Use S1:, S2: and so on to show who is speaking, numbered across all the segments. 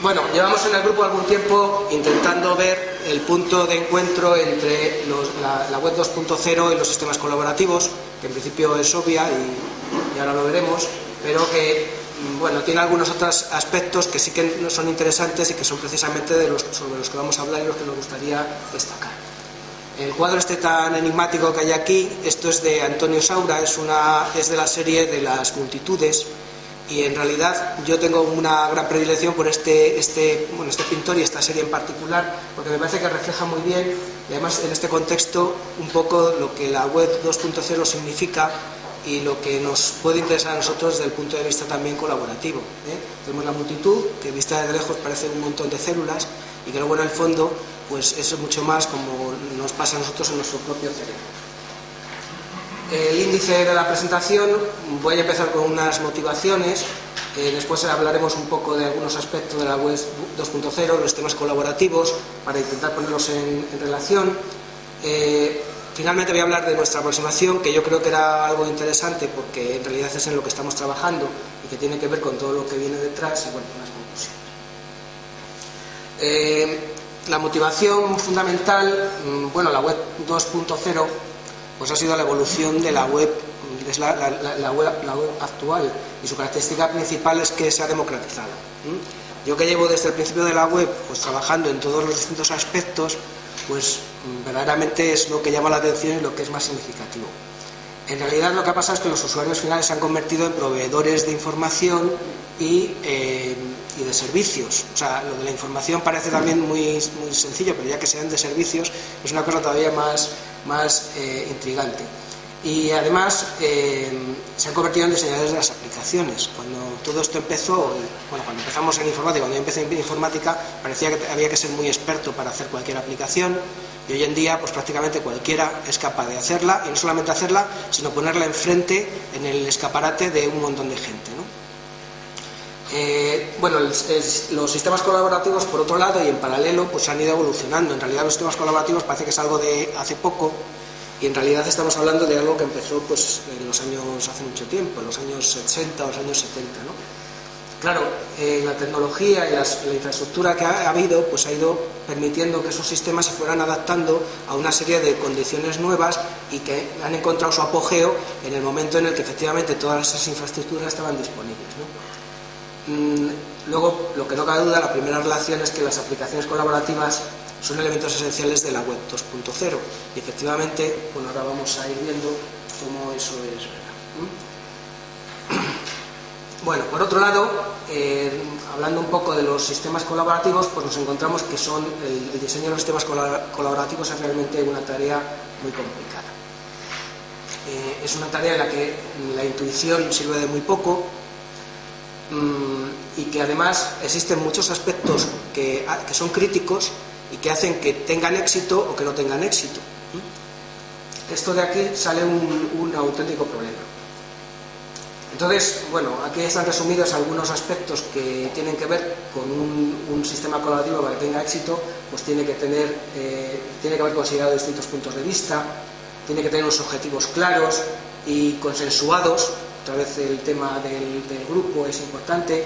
S1: Bueno, llevamos en el grupo algún tiempo intentando ver el punto de encuentro entre la web 2.0 y los sistemas colaborativos, que en principio es obvia y ahora lo veremos, pero que bueno, tiene algunos otros aspectos que sí que son interesantes y que son precisamente sobre los que vamos a hablar y los que nos gustaría destacar. El cuadro este tan enigmático que hay aquí, esto es de Antonio Saura, es de la serie de las multitudes. Y en realidad yo tengo una gran predilección por este pintor y esta serie en particular, porque me parece que refleja muy bien, y además en este contexto, un poco lo que la web 2.0 significa y lo que nos puede interesar a nosotros desde el punto de vista también colaborativo. Tenemos la multitud, que vista desde lejos parece un montón de células, y que luego en el fondo pues eso es mucho más como nos pasa a nosotros en nuestro propio cerebro. El índice de la presentación, voy a empezar con unas motivaciones, después hablaremos un poco de algunos aspectos de la web 2.0, los temas colaborativos, para intentar ponerlos en relación. Finalmente voy a hablar de nuestra aproximación, que yo creo que era algo interesante porque en realidad es en lo que estamos trabajando y que tiene que ver con todo lo que viene detrás y bueno, las conclusiones. La motivación fundamental, bueno, la web 2.0 pues ha sido la evolución de la web, es la web actual, y su característica principal es que se ha democratizado. Yo que llevo desde el principio de la web pues trabajando en todos los distintos aspectos, pues verdaderamente es lo que llama la atención y lo que es más significativo. En realidad lo que ha pasado es que los usuarios finales se han convertido en proveedores de información y de servicios. O sea, lo de la información parece también muy sencillo, pero ya que sean de servicios es una cosa todavía más intrigante. Y además se han convertido en diseñadores de las aplicaciones. Cuando todo esto empezó, bueno, cuando empezamos en informática, cuando yo empecé en informática, parecía que había que ser muy experto para hacer cualquier aplicación, y hoy en día pues prácticamente cualquiera es capaz de hacerla, y no solamente hacerla, sino ponerla enfrente en el escaparate de un montón de gente, ¿no? Bueno, los sistemas colaborativos, por otro lado, y en paralelo, pues han ido evolucionando. En realidad los sistemas colaborativos parece que es algo de hace poco, y en realidad estamos hablando de algo que empezó pues en los años, hace mucho tiempo, en los años 60 o los años 70, ¿no? Claro, la tecnología y la infraestructura que ha habido, pues ha ido permitiendo que esos sistemas se fueran adaptando a una serie de condiciones nuevas y que han encontrado su apogeo en el momento en el que efectivamente todas esas infraestructuras estaban disponibles, ¿no? Luego, lo que no cabe duda, la primera relación es que las aplicaciones colaborativas son elementos esenciales de la web 2.0 y efectivamente, bueno, ahora vamos a ir viendo cómo eso es verdad. Bueno, por otro lado, hablando un poco de los sistemas colaborativos, pues nos encontramos que el diseño de los sistemas colaborativos es realmente una tarea muy complicada. Es una tarea en la que la intuición sirve de muy poco, y que además existen muchos aspectos que son críticos y que hacen que tengan éxito o que no tengan éxito. Esto de aquí sale un auténtico problema. Entonces, bueno, aquí están resumidos algunos aspectos que tienen que ver con un sistema colaborativo para que tenga éxito, pues tiene que haber considerado distintos puntos de vista, tiene que tener unos objetivos claros y consensuados. Otra vez el tema del grupo es importante.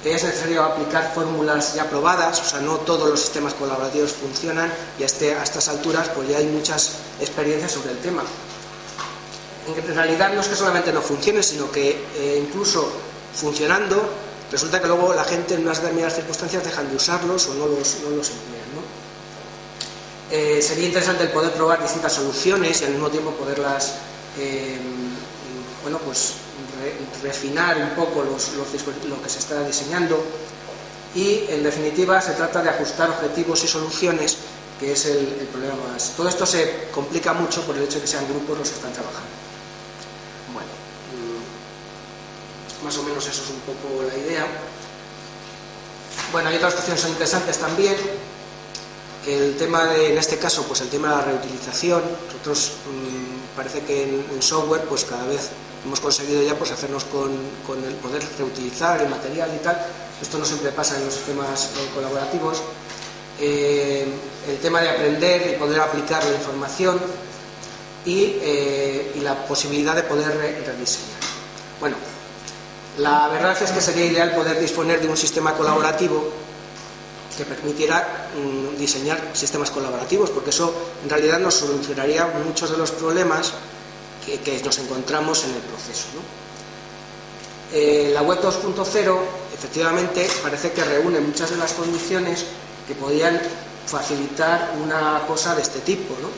S1: Es necesario aplicar fórmulas ya probadas, o sea, no todos los sistemas colaborativos funcionan y a estas alturas pues ya hay muchas experiencias sobre el tema. En realidad no es que solamente no funcione, sino que incluso funcionando, resulta que luego la gente en unas determinadas circunstancias dejan de usarlos o no los emplean, ¿no? Sería interesante el poder probar distintas soluciones y al mismo tiempo poderlas bueno, pues refinar un poco lo que se está diseñando, y en definitiva se trata de ajustar objetivos y soluciones, que es el problema más. Todo esto se complica mucho por el hecho de que sean grupos los que están trabajando. Bueno, más o menos eso es un poco la idea. Bueno, hay otras cuestiones interesantes también. El tema en este caso, pues el tema de la reutilización. Nosotros parece que en software pues cada vez hemos conseguido ya pues hacernos con el poder reutilizar el material y tal. Esto no siempre pasa en los sistemas colaborativos. El tema de aprender y poder aplicar la información y la posibilidad de poder rediseñar. Bueno, la verdad es que sería ideal poder disponer de un sistema colaborativo
S2: que permitiera diseñar sistemas colaborativos, porque eso en realidad nos solucionaría muchos de los problemas que nos encontramos en el proceso, ¿no? La web 2.0 efectivamente parece que reúne muchas de las condiciones que podían facilitar una cosa de este tipo, ¿no?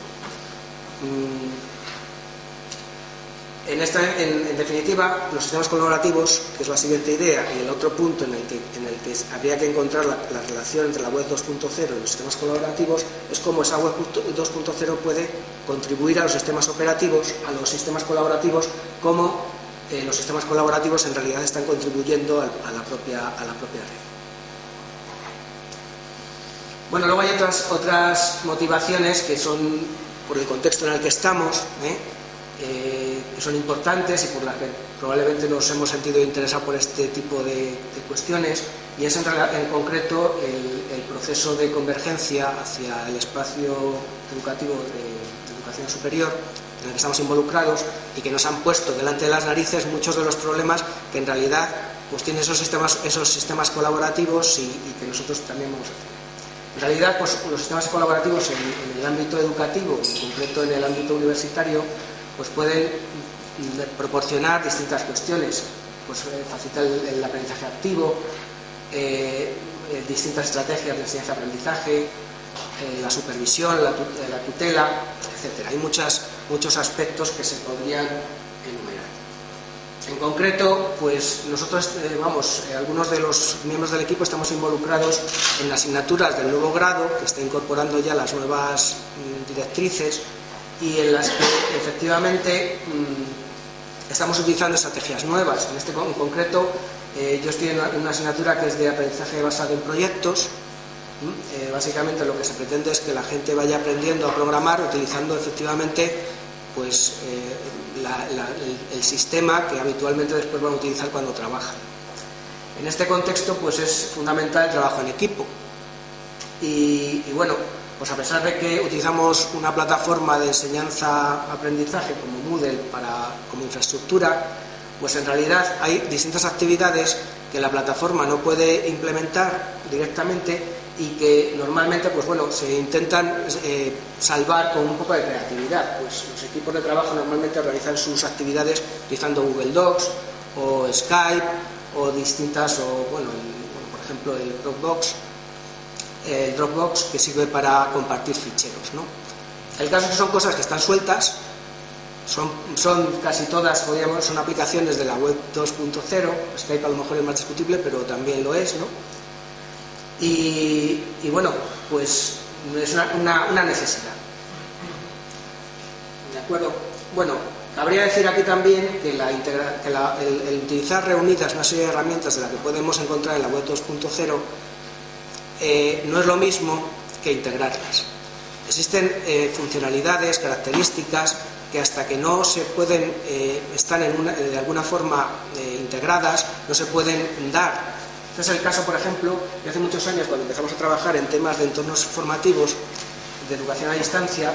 S2: En definitiva, los sistemas colaborativos, que es la siguiente idea, y el otro punto en el que habría que encontrar la relación entre la web 2.0 y los sistemas colaborativos, es cómo esa web 2.0 puede contribuir a los sistemas operativos, a los sistemas colaborativos, como los sistemas colaborativos en realidad están contribuyendo a la propia red. Bueno, luego hay otras motivaciones que son por el contexto en el que estamos, que son importantes y por las que probablemente nos hemos sentido interesados por este tipo de cuestiones, y es en concreto el proceso de convergencia hacia el espacio educativo de educación superior en el que estamos involucrados y que nos han puesto delante de las narices muchos de los problemas que en realidad pues tienen esos sistemas colaborativos y que nosotros también vamos a tener. En realidad, pues los sistemas colaborativos en el ámbito educativo, en concreto en el ámbito universitario, pues pueden proporcionar distintas cuestiones, pues facilitar el aprendizaje activo, distintas estrategias de enseñanza-aprendizaje, la supervisión, la tutela, etcétera. Hay muchos aspectos que se podrían enumerar. En concreto, pues nosotros, algunos de los miembros del equipo estamos involucrados en asignaturas del nuevo grado, que está incorporando ya las nuevas directrices, y en las que efectivamente estamos utilizando estrategias nuevas. En concreto, yo estoy en una asignatura que es de aprendizaje basado en proyectos. Básicamente lo que se pretende es que la gente vaya aprendiendo a programar utilizando efectivamente pues, el sistema que habitualmente después van a utilizar cuando trabajan. En este contexto pues es fundamental el trabajo en equipo y bueno, pues a pesar de que utilizamos una plataforma de enseñanza-aprendizaje como Moodle como infraestructura, pues en realidad hay distintas actividades que la plataforma no puede implementar directamente y que normalmente pues bueno, se intentan salvar con un poco de creatividad. Pues los equipos de trabajo normalmente organizan sus actividades utilizando Google Docs o Skype o distintas, por ejemplo el Dropbox que sirve para compartir ficheros, ¿no? El caso es que son cosas que están sueltas, son casi todas, son aplicaciones de la web 2.0, Skype a lo mejor es más discutible, pero también lo es, ¿no? Y bueno, pues es una necesidad. ¿De acuerdo? Bueno, cabría decir aquí también que el utilizar reunidas una serie de herramientas de las que podemos encontrar en la web 2.0 no es lo mismo que integrarlas. Existen funcionalidades, características que hasta que no se pueden, están de alguna forma integradas, no se pueden dar. Este es el caso, por ejemplo, de hace muchos años cuando empezamos a trabajar en temas de entornos formativos, de educación a distancia,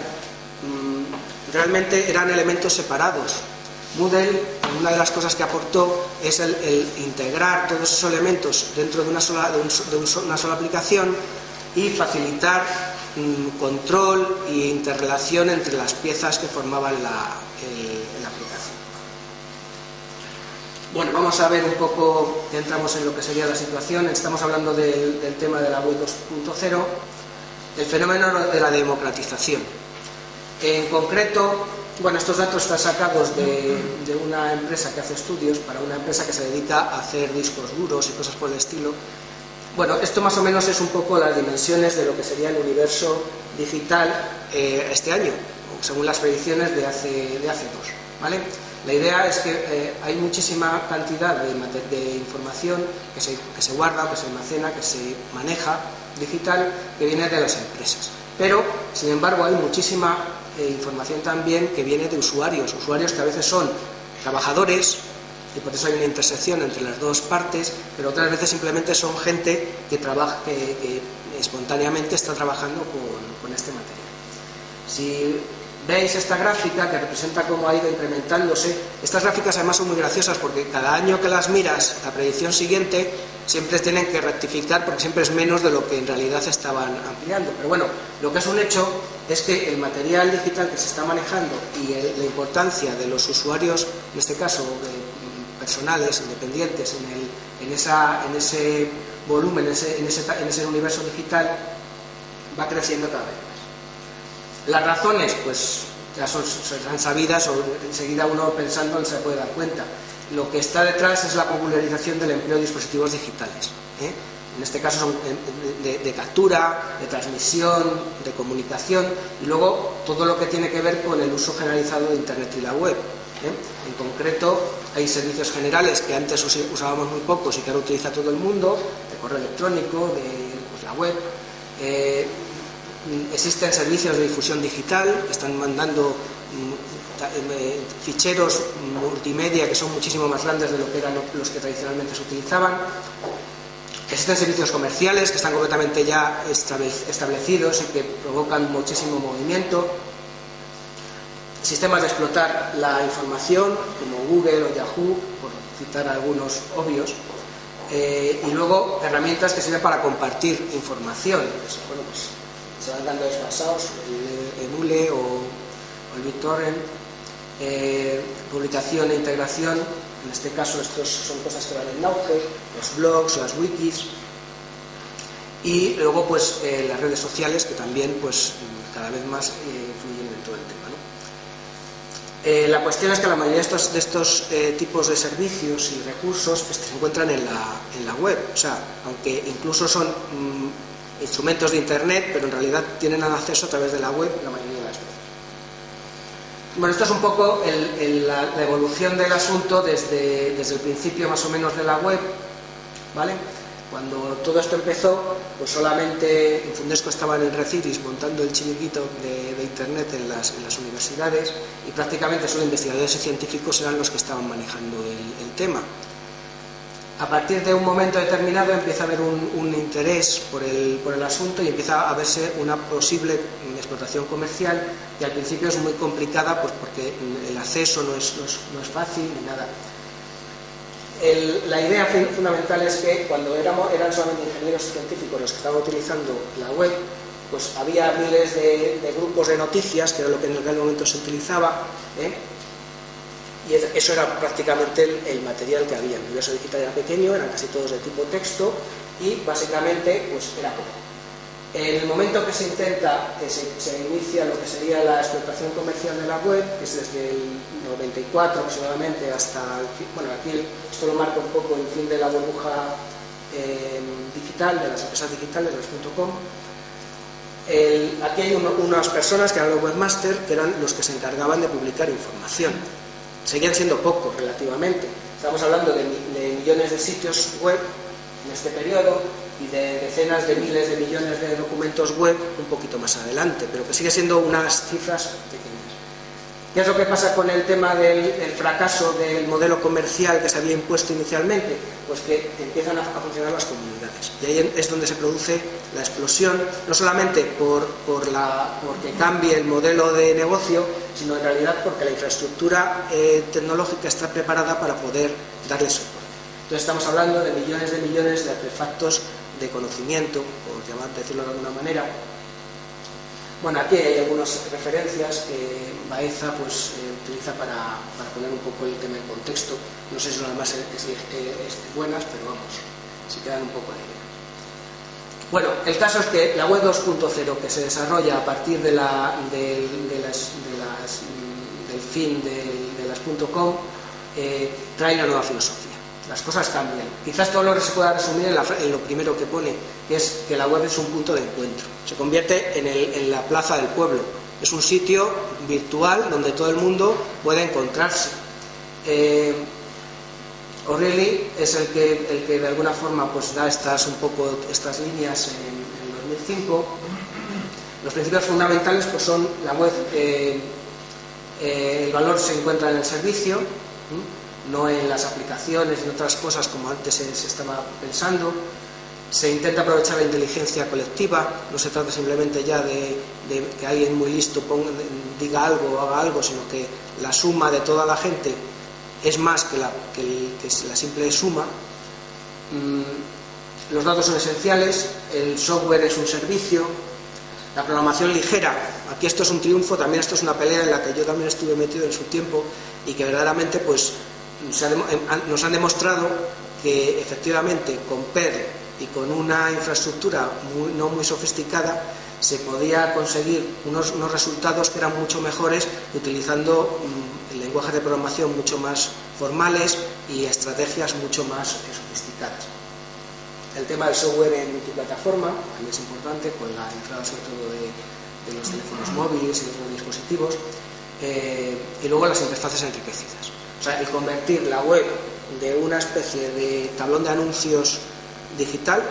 S2: realmente eran elementos separados. Moodle, una de las cosas que aportó es el integrar todos esos elementos dentro de una sola aplicación y facilitar control e interrelación entre las piezas que formaban la aplicación. Bueno, vamos a ver un poco, ya entramos en lo que sería la situación. Estamos hablando del tema de la web 2.0, el fenómeno de la democratización. En concreto, bueno, estos datos están sacados de una empresa que hace estudios, para una empresa que se dedica a hacer discos duros y cosas por el estilo. Bueno, esto más o menos es un poco las dimensiones de lo que sería el universo digital este año, según las predicciones de hace 2, ¿vale? La idea es que hay muchísima cantidad de información que se guarda, que se almacena, que se maneja digital, que viene de las empresas. Pero, sin embargo, hay muchísima información también que viene de usuarios que a veces son trabajadores, y por eso hay una intersección entre las dos partes, pero otras veces simplemente son gente que espontáneamente está trabajando con este material. Si
S1: veis esta gráfica que representa cómo ha ido incrementándose. Estas gráficas además son muy graciosas porque cada año que las miras, la predicción siguiente, siempre tienen que rectificar porque siempre es menos de lo que en realidad estaban ampliando. Pero bueno, lo que es un hecho es que el material digital que se está manejando y la importancia de los usuarios, en este caso personales, independientes, en ese volumen, en ese universo digital, va creciendo cada vez más. Las razones, pues ya serán sabidas, o enseguida uno pensando se puede dar cuenta. Lo que está detrás es la popularización del empleo de dispositivos digitales. En este caso son de captura, de transmisión, de comunicación, y luego todo lo que tiene que ver con el uso generalizado de Internet y la web. En concreto, hay servicios generales que antes usábamos muy pocos y que ahora utiliza todo el mundo, de correo electrónico, de la web. Existen servicios de difusión digital que están mandando ficheros multimedia que son muchísimo más grandes de lo que eran los que tradicionalmente se utilizaban. Existen servicios comerciales que están completamente ya establecidos y que provocan muchísimo movimiento. Sistemas de explotar la información como Google o Yahoo, por citar algunos obvios. Y luego herramientas que sirven para compartir información. Bueno, pues se van dando desfasados, el Emule o el BitTorrent, publicación e integración. En este caso estos son cosas que van en auge, los blogs, las wikis, y luego pues las redes sociales que también pues cada vez más influyen en todo el tema, ¿no? La cuestión es que la mayoría de estos tipos de servicios y recursos pues, se encuentran en la web, o sea, aunque incluso son instrumentos de Internet, pero en realidad tienen acceso a través de la web la mayoría de las veces. Bueno, esto es un poco la evolución del asunto desde el principio más o menos de la web, ¿vale? Cuando todo esto empezó, pues solamente Infundesco estaban en Reciris montando el chiringuito de Internet en las universidades y prácticamente solo investigadores y científicos eran los que estaban manejando el tema. A partir de un momento determinado empieza a haber un interés por el asunto y empieza a verse una posible explotación comercial que al principio es muy complicada pues porque el acceso no es fácil ni nada. La idea fundamental es que cuando eran solamente ingenieros científicos los que estaban utilizando la web, pues había miles de grupos de noticias, que era lo que en aquel momento se utilizaba, y eso era prácticamente el material que había. El universo digital era pequeño, eran casi todos de tipo texto y básicamente pues era poco. En el momento que se intenta, se inicia lo que sería la explotación comercial de la web, que es desde el 94 aproximadamente hasta, bueno, aquí esto lo marca un poco el fin de la burbuja digital, de las empresas digitales, de los .com. Aquí hay unas personas que eran los webmasters, que eran los que se encargaban de publicar información. Seguían siendo pocos relativamente. Estamos hablando de millones de sitios web en este periodo y de decenas de miles de millones de documentos web un poquito más adelante, pero que sigue siendo unas cifras pequeñas. ¿Qué es lo que pasa con el tema del fracaso del modelo comercial que se había impuesto inicialmente? Pues que empiezan a funcionar las comunidades. Y ahí es donde se produce la explosión, no solamente porque cambie el modelo de negocio, sino en realidad porque la infraestructura tecnológica está preparada para poder darle soporte. Entonces estamos hablando de millones de artefactos de conocimiento, por decirlo de alguna manera. Bueno, aquí hay algunas referencias que Baeza pues, utiliza para poner un poco el tema en contexto. No sé si son además buenas, pero vamos, si quedan un poco de idea. Bueno, el caso es que la web 2.0 que se desarrolla a partir del fin de las .com trae una nueva filosofía. Las cosas cambian. Quizás todo lo que se pueda resumir en lo primero que pone, que es que la web es un punto de encuentro. Se convierte en la plaza del pueblo. Es un sitio virtual donde todo el mundo puede encontrarse. O'Reilly es el que de alguna forma pues, da estas líneas en 2005. Los principios fundamentales pues, son la web, el valor se encuentra en el servicio, no en las aplicaciones y en otras cosas como antes se estaba pensando. Se intenta aprovechar la inteligencia colectiva, no se trata simplemente ya de que alguien muy listo diga algo o haga algo, sino que la suma de toda la gente es más que la simple suma. Los datos son esenciales, el software es un servicio, la programación ligera, aquí esto es un triunfo, también esto es una pelea en la que yo también estuve metido en su tiempo y que verdaderamente pues nos han demostrado que efectivamente con Perl y con una infraestructura no muy sofisticada se podía conseguir unos resultados que eran mucho mejores utilizando lenguajes de programación mucho más formales y estrategias mucho más sofisticadas. El tema del software en multiplataforma también es importante, con la entrada sobre todo de los teléfonos móviles y de otros dispositivos, y luego las interfaces enriquecidas. O sea, el convertir la web de una especie de tablón de anuncios digital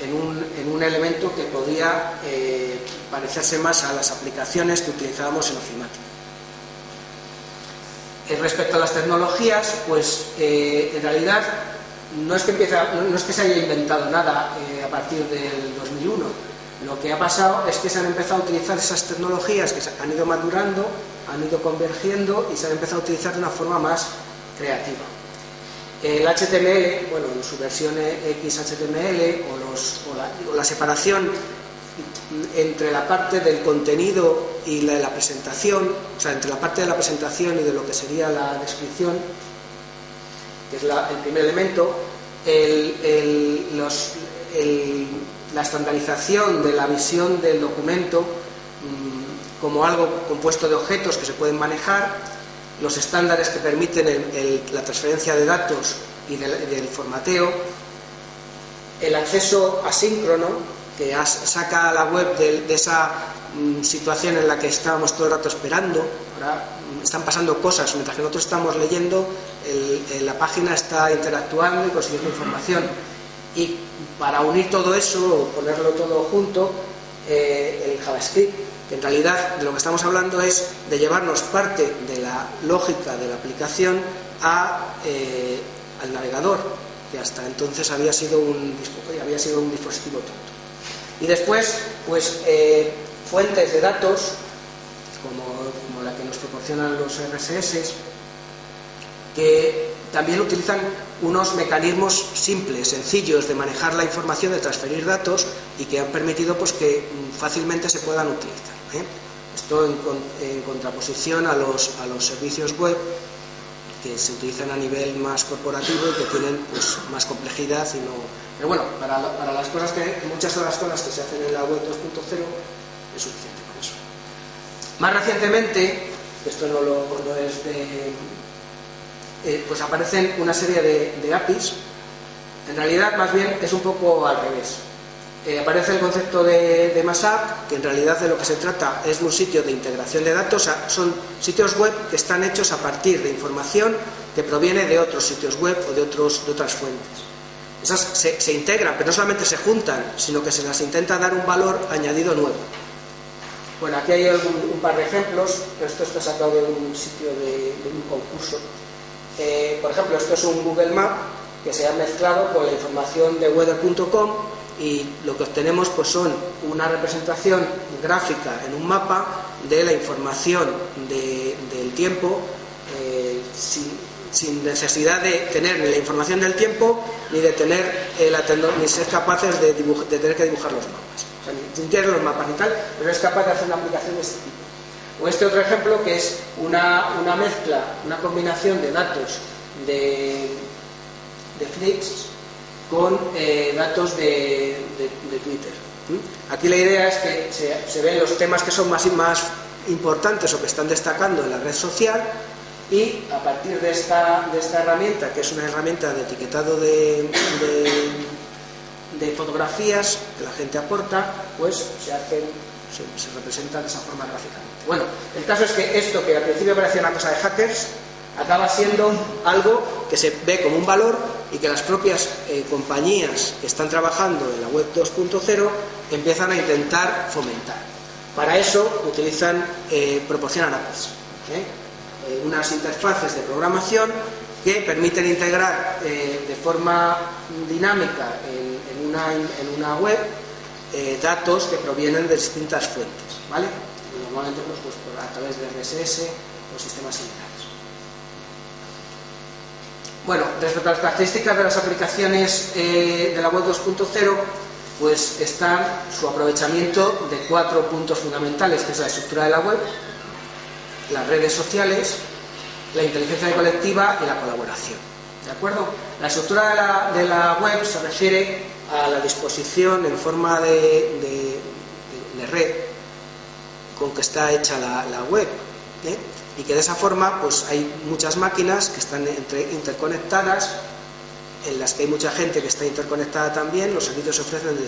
S1: en un elemento que podía parecerse más a las aplicaciones que utilizábamos en ofimática. Respecto a las tecnologías, pues en realidad no es que se haya inventado nada a partir del 2001. Lo que ha pasado es que se han empezado a utilizar esas tecnologías que se han ido madurando, han ido convergiendo y se han empezado a utilizar de una forma más creativa. El HTML, bueno, en su versión XHTML o la separación entre la parte del contenido y la presentación, o sea, entre la parte de la presentación y de lo que sería la descripción, que es el primer elemento, la estandarización de la visión del documento como algo compuesto de objetos que se pueden manejar, los estándares que permiten la transferencia de datos y del formateo, el acceso asíncrono que saca a la web de esa situación en la que estábamos todo el rato esperando. Ahora están pasando cosas, mientras que nosotros estamos leyendo, la página está interactuando y consiguiendo información. Y para unir todo eso, o ponerlo todo junto, el JavaScript, que en realidad de lo que estamos hablando es de llevarnos parte de la lógica de la aplicación al navegador, que hasta entonces había sido un dispositivo tonto. Y después, pues, fuentes de datos, como la que nos proporcionan los RSS, que también utilizan unos mecanismos simples, sencillos de manejar la información, de transferir datos y que han permitido pues, que fácilmente se puedan utilizar. Esto en contraposición a los servicios web que se utilizan a nivel más corporativo y que tienen pues, más complejidad y no... Pero bueno, para las cosas muchas de las cosas que se hacen en la web 2.0 es suficiente con eso. Más recientemente, esto no es de... pues aparecen una serie de APIs. En realidad, más bien, es un poco al revés. Aparece el concepto de MassApp, que en realidad de lo que se trata es de un sitio de integración de datos. O sea, son sitios web que están hechos a partir de información que proviene de otros sitios web o de otras fuentes. Esas se integran, pero no solamente se juntan, sino que se las intenta dar un valor añadido nuevo. Bueno, aquí hay un par de ejemplos. Esto está sacado de un sitio de un concurso. Por ejemplo, esto es un Google Map que se ha mezclado con la información de weather.com y lo que obtenemos pues son una representación gráfica en un mapa de la información del tiempo sin necesidad de tener ni la información del tiempo ni de tener ni ser capaces de tener que dibujar los mapas. O sea, sin tener los mapas ni tal, pero es capaz de hacer una aplicación de este tipo. O este otro ejemplo que es una mezcla, una combinación de datos de Flix con datos de Twitter. Aquí la idea es que se ven los temas que son más importantes o que están destacando en la red social y a partir de esta herramienta, que es una herramienta de etiquetado de fotografías que la gente aporta, pues se representa de esa forma gráficamente. Bueno, el caso es que esto que al principio parecía una cosa de hackers acaba siendo algo que se ve como un valor y que las propias compañías que están trabajando en la web 2.0 empiezan a intentar fomentar. Para eso proporcionan APIs, unas interfaces de programación que permiten integrar de forma dinámica en una web datos que provienen de distintas fuentes, ¿vale? Normalmente pues, a través de RSS o sistemas similares. Bueno, respecto a las características de las aplicaciones de la web 2.0, pues están su aprovechamiento de 4 puntos fundamentales, que es la estructura de la web, las redes sociales, la inteligencia colectiva y la colaboración. ¿De acuerdo? La estructura de la web se refiere a la disposición en forma de red con que está hecha la web, y que de esa forma pues hay muchas máquinas que están interconectadas, en las que hay mucha gente que está interconectada también. Los servicios se ofrecen de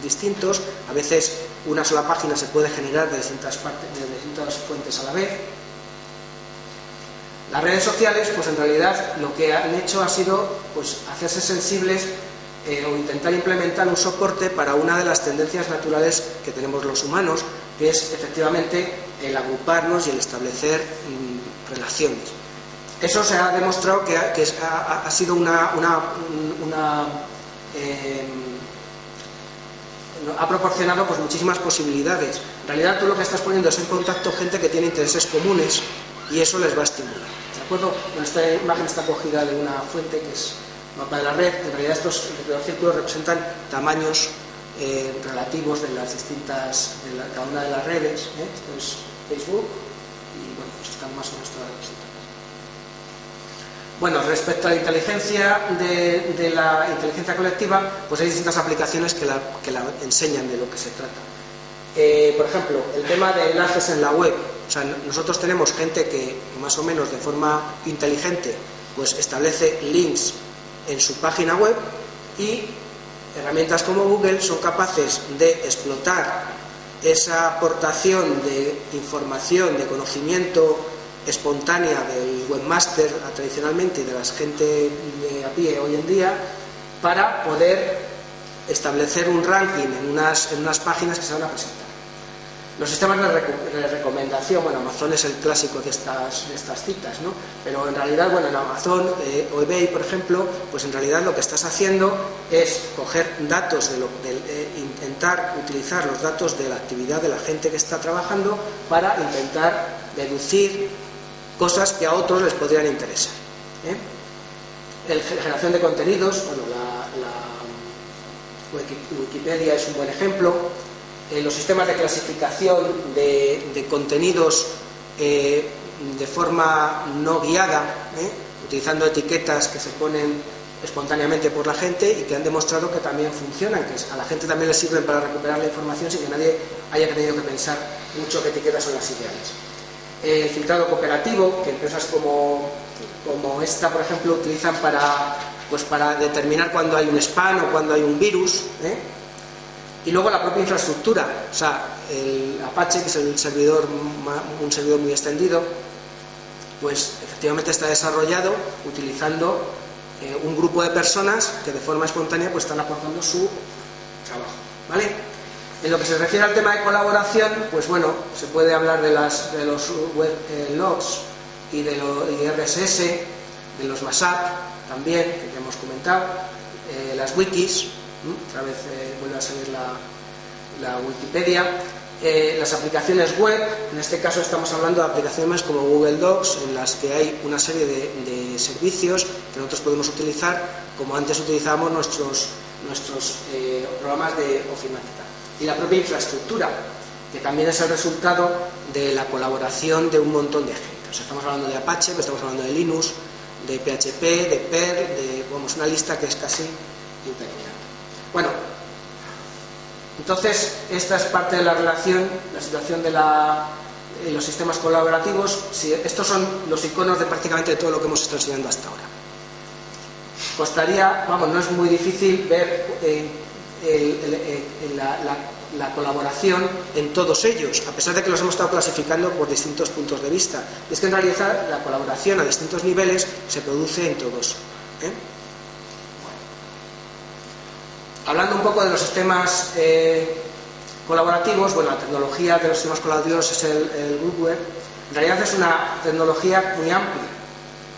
S1: distintos, a veces una sola página se puede generar de distintas fuentes a la vez. Las redes sociales, pues en realidad lo que han hecho ha sido pues hacerse sensibles o intentar implementar un soporte para una de las tendencias naturales que tenemos los humanos, que es efectivamente el agruparnos y el establecer relaciones. Eso se ha demostrado que ha sido ha proporcionado pues muchísimas posibilidades. En realidad tú lo que estás poniendo es en contacto gente que tiene intereses comunes y eso les va a estimular. ¿De acuerdo? Bueno, esta imagen está cogida de una fuente que es mapa de la red. En realidad estos círculos representan tamaños relativos de las distintas, cada una de las redes. Esto es Facebook y bueno, pues están más o menos todas representadas. Bueno, respecto a la inteligencia de la inteligencia colectiva, pues hay distintas aplicaciones que la enseñan de lo que se trata. Por ejemplo, el tema de enlaces en la web. O sea, nosotros tenemos gente que más o menos de forma inteligente pues establece links en su página web, y herramientas como Google son capaces de explotar esa aportación de información, de conocimiento espontánea del webmaster tradicionalmente y de la gente de a pie hoy en día, para poder establecer un ranking en unas páginas que se van a presentar. Los sistemas de recomendación, bueno, Amazon es el clásico de estas citas, ¿no? Pero en realidad, bueno, en Amazon o eBay, por ejemplo, pues en realidad lo que estás haciendo es coger datos, intentar utilizar los datos de la actividad de la gente que está trabajando para intentar deducir cosas que a otros les podrían interesar. Generación de contenidos, bueno, la Wikipedia es un buen ejemplo. Los sistemas de clasificación de contenidos de forma no guiada, utilizando etiquetas que se ponen espontáneamente por la gente y que han demostrado que también funcionan, que a la gente también les sirven para recuperar la información sin que nadie haya tenido que pensar mucho qué etiquetas son las ideales. Filtrado cooperativo, que empresas como esta, por ejemplo, utilizan para determinar cuándo hay un spam o cuándo hay un virus. Y luego la propia infraestructura, o sea, el Apache, que es un servidor muy extendido, pues efectivamente está desarrollado utilizando un grupo de personas que de forma espontánea pues están aportando su trabajo, ¿vale? En lo que se refiere al tema de colaboración, pues bueno, se puede hablar de los web logs y de RSS, de los Mashup también, que ya hemos comentado, las wikis. Otra vez vuelve a salir la Wikipedia, las aplicaciones web. En este caso estamos hablando de aplicaciones como Google Docs, en las que hay una serie de servicios que nosotros podemos utilizar, como antes utilizábamos nuestros programas de ofimática. Y la propia infraestructura, que también es el resultado de la colaboración de un montón de gente. O sea, estamos hablando de Apache, pero estamos hablando de Linux, de PHP, de Perl, una lista que es casi interminable. Bueno, entonces esta es parte de la relación, la situación de los sistemas colaborativos. Estos son los iconos de prácticamente todo lo que hemos estado enseñando hasta ahora. Costaría, vamos, no es muy difícil ver la colaboración en todos ellos, a pesar de que los hemos estado clasificando por distintos puntos de vista. Y es que en realidad la colaboración a distintos niveles se produce en todos. Hablando un poco de los sistemas colaborativos, bueno, la tecnología de los sistemas colaborativos es el Good Web. En realidad es una tecnología muy amplia.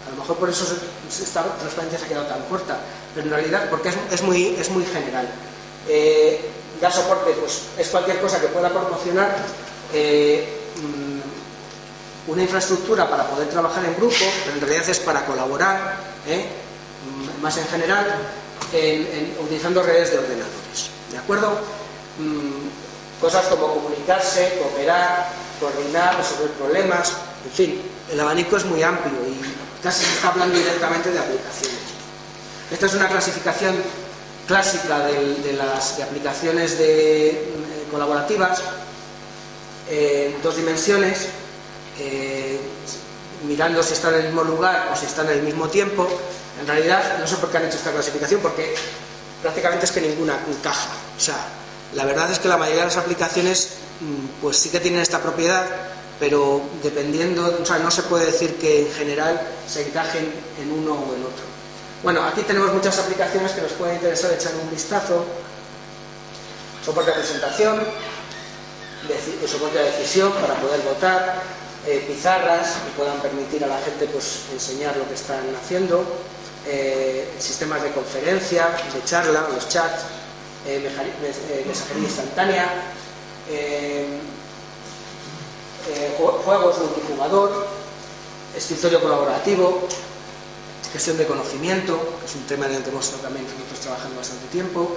S1: A lo lo mejor por eso esta transparencia se ha quedado tan corta, pero en realidad porque es muy general. Da soporte, pues es cualquier cosa que pueda proporcionar una infraestructura para poder trabajar en grupo, pero en realidad es para colaborar, más en general, utilizando redes de ordenadores, ¿de acuerdo? Cosas como comunicarse, cooperar, coordinar, resolver problemas, en fin, el abanico es muy amplio y casi se está hablando directamente de aplicaciones. Esta es una clasificación clásica de aplicaciones colaborativas, dos dimensiones, mirando si están en el mismo lugar o si están en el mismo tiempo. En realidad, no sé por qué han hecho esta clasificación, porque prácticamente es que ninguna encaja. O sea, la verdad es que la mayoría de las aplicaciones pues sí que tienen esta propiedad, pero dependiendo, o sea, no se puede decir que en general se encajen en uno o en otro. Bueno, aquí tenemos muchas aplicaciones que nos pueden interesar echar un vistazo. Soporte de presentación, soporte de decisión para poder votar, pizarras que puedan permitir a la gente pues enseñar lo que están haciendo, sistemas de conferencia, de charla, los chats, mensajería instantánea, juegos multijugador, escritorio colaborativo, gestión de conocimiento, que es un tema en el que hemos estado también nosotros trabajando bastante tiempo,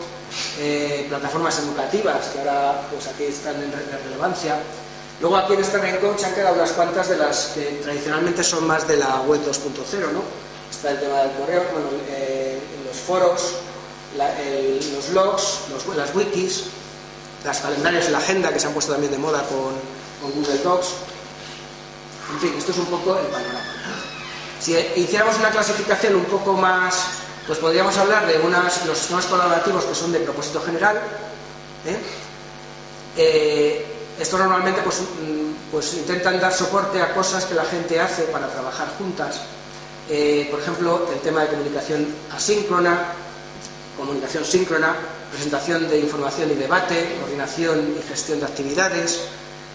S1: plataformas educativas, que ahora pues aquí están en relevancia. Luego aquí en este rincón se han quedado unas cuantas de las que tradicionalmente son más de la web 2.0, ¿no? Está el tema del correo, bueno, los foros, los blogs, las wikis, las calendarios y la agenda, que se han puesto también de moda con Google Docs. En fin, esto es un poco el panorama. Si hiciéramos una clasificación un poco más, pues podríamos hablar de los sistemas colaborativos que son de propósito general. Estos normalmente pues intentan dar soporte a cosas que la gente hace para trabajar juntas. Por ejemplo, el tema de comunicación asíncrona, comunicación síncrona, presentación de información y debate, coordinación y gestión de actividades,